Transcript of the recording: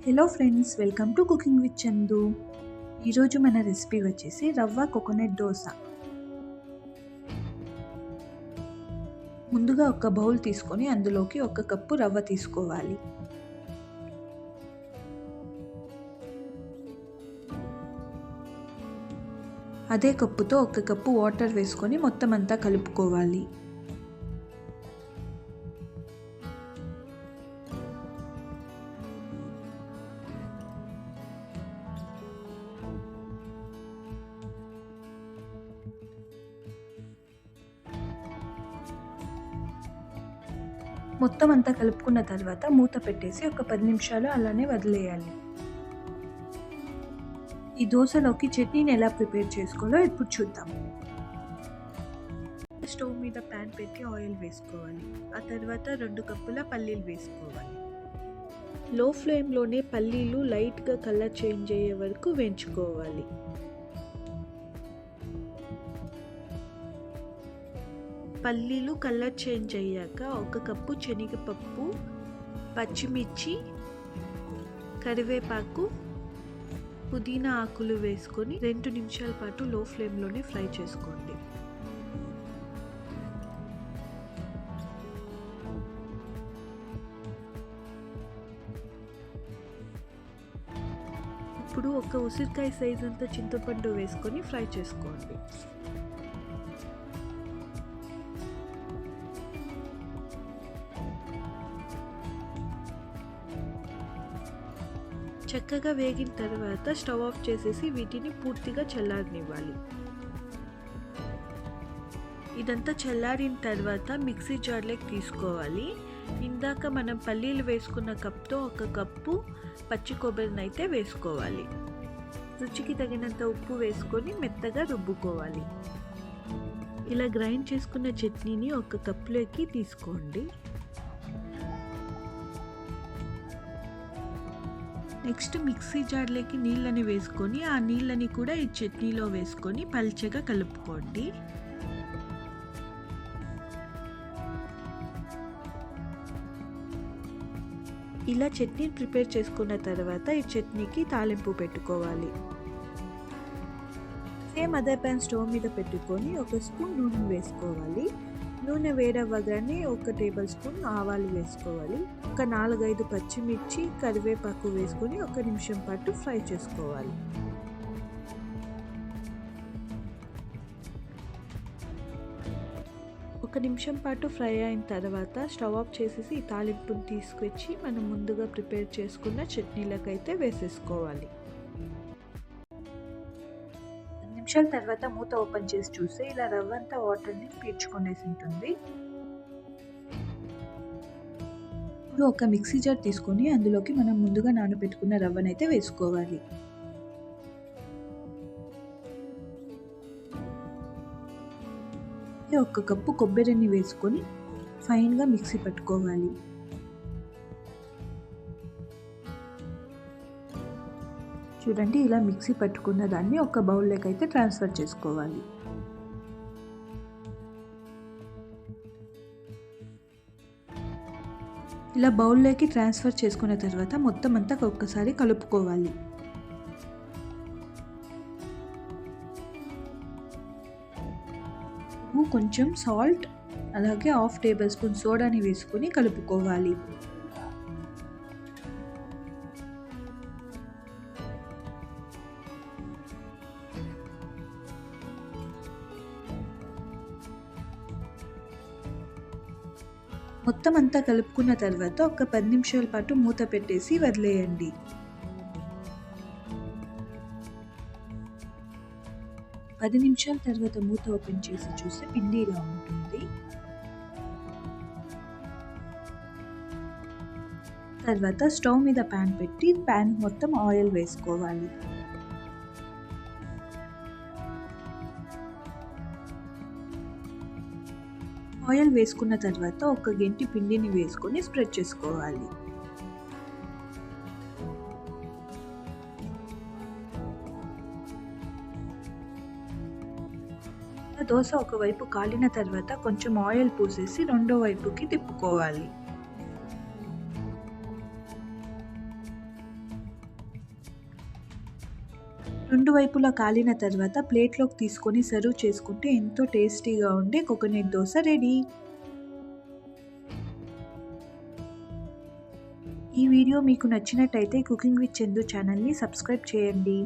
Hello friends, welcome to cooking with Chandu. ఈరోజు మన recipe వచ్చేసి రవ్వ కోకోనట్ దోశ. ముందుగా ఒక బౌల్ తీసుకొని అందులోకి 1 కప్పు రవ్వ తీసుకోవాలి. అదే కప్పుతో 1 కప్పు వాటర్ వేసుకొని మొత్తం అంతా కలుపుకోవాలి. మొత్తం అంతా కలుపుకున్న తర్వాత మూత పెట్టేసి ఒక 10 నిమిషాలు అలానే వదిలేయాలి. ఈ దోశలోకి చట్నీని ఎలా ప్రిపేర్ చేసుకోవాలో ఇప్పుడు చూద్దాం. స్టవ్ మీద ప్యాన్ పెట్టి ఆయిల్ వేసుకోవాలి. ఆ తర్వాత 2 కప్పుల పల్లీలు వేసుకోవాలి. లో ఫ్లేమ్లోనే పల్లీలు లైట్గా కలర్ చేంజ్ అయ్యే వరకు వేయించుకోవాలి. పల్లీలు కలర్ చేంజ్ అయ్యాక 1 కప్పు శనగపప్పు, పచ్చిమిర్చి, కరివేపాకు, పుదీనా ఆకులు వేసుకొని 2 నిమిషాల పాటు లో ఫ్లేమ్లోనే ఫ్రై చేసుకోండి. ఇప్పుడు ఒక ఉసిరికాయ సైజ్ అంతా చింతపండు వేసుకొని ఫ్రై చేసుకోండి. చక్కగా వేగిన తర్వాత స్టవ్ ఆఫ్ చేసేసి వీటిని పూర్తిగా చల్లారనివ్వాలి. ఇదంతా చల్లారిన తర్వాత మిక్సీ జార్లోకి తీసుకోవాలి. ఇందాక మనం పల్లీలు వేసుకున్న కప్తో 1 కప్పు పచ్చి కొబ్బరిని అయితే వేసుకోవాలి. రుచికి తగినంత ఉప్పు వేసుకొని మెత్తగా రుబ్బుకోవాలి. ఇలా గ్రైండ్ చేసుకున్న చట్నీని 1 కప్లోకి తీసుకోండి. నెక్స్ట్ మిక్సీ జార్లోకి నీళ్ళని వేసుకొని ఆ నీళ్ళని కూడా ఈ చట్నీలో వేసుకొని పల్చగా కలుపుకోండి. ఇలా చట్నీని ప్రిపేర్ చేసుకున్న తర్వాత ఈ చట్నీకి తాలింపు పెట్టుకోవాలి. సేమ్ అదే ప్యాన్ స్టవ్ మీద పెట్టుకొని 1 స్పూన్ నూనె వేసుకోవాలి. నూనె వేడవ్వగానే 1 టేబుల్ స్పూన్ ఆవాలు వేసుకోవాలి. ఒక 4-5 పచ్చిమిర్చి, కరివేపాకు వేసుకొని 1 నిమిషం పాటు ఫ్రై చేసుకోవాలి. ఒక నిమిషం పాటు ఫ్రై అయిన తర్వాత స్టవ్ ఆఫ్ చేసేసి ఈ తాలింపుని తీసుకొచ్చి మనం ముందుగా ప్రిపేర్ చేసుకున్న చట్నీలకైతే వేసేసుకోవాలి. 10 నిమిషాల తర్వాత మూత ఓపెన్ చేసి చూస్తే ఇలా రవ్వ అంతా వాటర్ని పీల్చుకొనేసి ఉంటుంది. ఇప్పుడు ఒక మిక్సీ జార్ తీసుకొని అందులోకి మనం ముందుగా నానబెట్టుకున్న రవ్వనైతే వేసుకోవాలి. 1 కప్పు కొబ్బరిని వేసుకొని ఫైన్గా మిక్సీ పట్టుకోవాలి. చూడండి, ఇలా మిక్సీ పట్టుకున్న దాన్ని ఒక బౌల్లోకి అయితే ట్రాన్స్ఫర్ చేసుకోవాలి. ఇలా బౌల్లోకి ట్రాన్స్ఫర్ చేసుకున్న తర్వాత మొత్తం అంతా ఒక్కసారి కలుపుకోవాలి. కొంచెం సాల్ట్ అలాగే 1/2 టేబుల్ స్పూన్ సోడాని వేసుకొని కలుపుకోవాలి. మొత్తం అంతా కలుపుకున్న తర్వాత ఒక 10 నిమిషాల పాటు మూత పెట్టేసి వదిలేయండి. పది నిమిషాల తర్వాత మూత ఓపెన్ చేసి చూస్తే పిండి ఇలా ఉంటుంది. తర్వాత స్టవ్ మీద ప్యాన్ పెట్టి ప్యాన్ మొత్తం ఆయిల్ వేసుకోవాలి. ఆయిల్ వేసుకున్న తర్వాత 1 గెంటి పిండిని వేసుకొని స్ప్రెడ్ చేసుకోవాలి. దోశ ఒకవైపు కాలిన తర్వాత కొంచెం ఆయిల్ పూసేసి రెండో వైపుకి తిప్పుకోవాలి. రెండు వైపులా కాలిన తర్వాత ప్లేట్లోకి తీసుకొని సర్వ్ చేసుకుంటే ఎంతో టేస్టీగా ఉండే కోకోనట్ దోశ రెడీ. ఈ వీడియో మీకు నచ్చినట్టయితే కుకింగ్ విత్ చందు ఛానల్ని సబ్స్క్రైబ్ చేయండి.